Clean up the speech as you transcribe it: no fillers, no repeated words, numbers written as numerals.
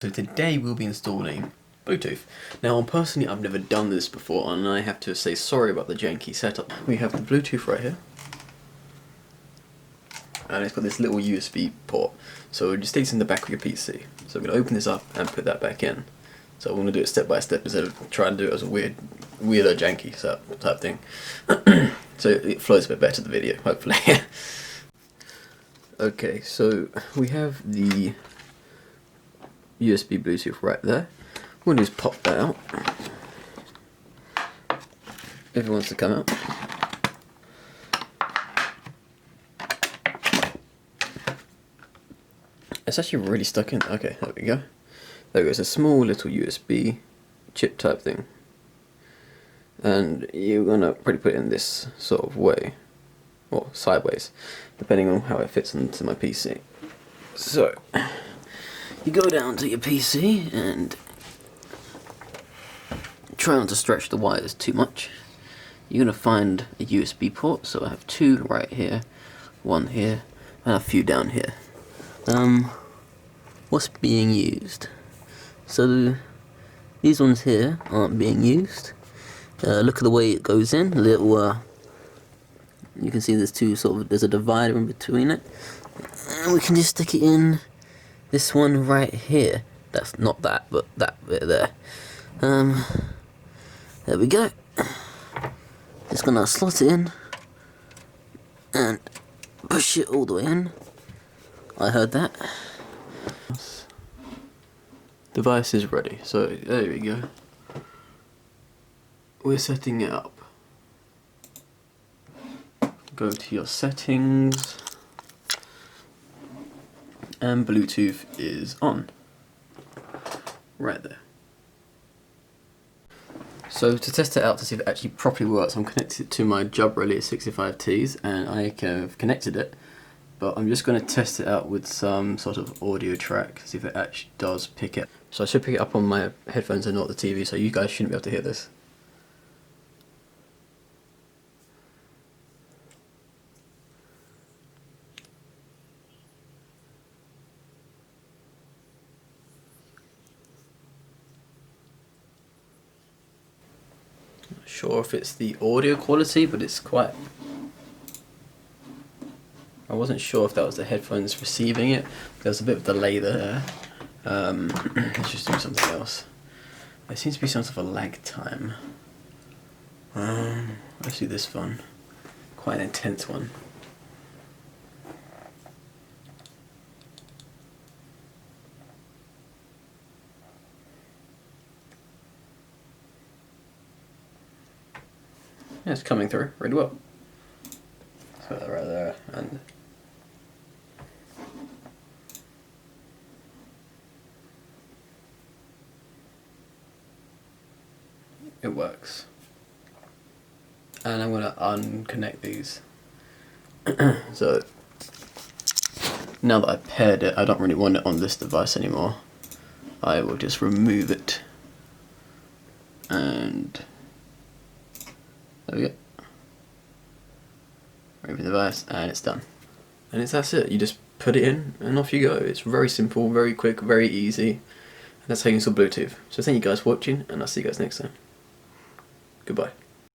So today we'll be installing Bluetooth. Now personally I've never done this before and I have to say sorry about the janky setup. We have the Bluetooth right here and it's got this little USB port, so it just stays in the back of your PC. So I'm going to open this up and put that back in. So I'm going to do it step by step instead of trying to do it as a weirdo janky type thing. So it flows a bit better, the video, hopefully. Okay, so we have the USB Bluetooth right there. What we'll do is pop that out if it wants to come out. It's actually really stuck in. Okay, there we go. There goes a small little USB chip type thing, and you're gonna probably put it in this sort of way, or sideways, depending on how it fits into my PC. So you go down to your PC and try not to stretch the wires too much. You're going to find a USB port, so I have two right here, one here, and a few down here. What's being used? So these ones here aren't being used. Look at the way it goes in. You can see there's a divider in between it, and we can just stick it in this one right here. That's not that, but that bit there. There we go. Just gonna slot it in and push it all the way in. I heard that. Device is ready, so there we go. We're setting it up. Go to your settings, and Bluetooth is on. Right there. So to test it out to see if it actually properly works, I'm connected to my Job Relay 65Ts and I have connected it, but I'm just going to test it out with some sort of audio track, see if it actually does pick it. So I should pick it up on my headphones and not the TV, so you guys shouldn't be able to hear this. Not sure if it's the audio quality, but it's quite... I wasn't sure if that was the headphones receiving it. There's a bit of delay there. Let's just do something else. There seems to be some sort of a lag time. Let's do this one. Quite an intense one. Yeah, it's coming through really well. So right there, and it works. And I'm gonna unconnect these. So now that I've paired it, I don't really want it on this device anymore. I will just remove it, and there we go. Remove the device and it's done. And that's it. You just put it in and off you go. It's very simple, very quick, very easy. And that's how you install Bluetooth. So thank you guys for watching, and I'll see you guys next time. Goodbye.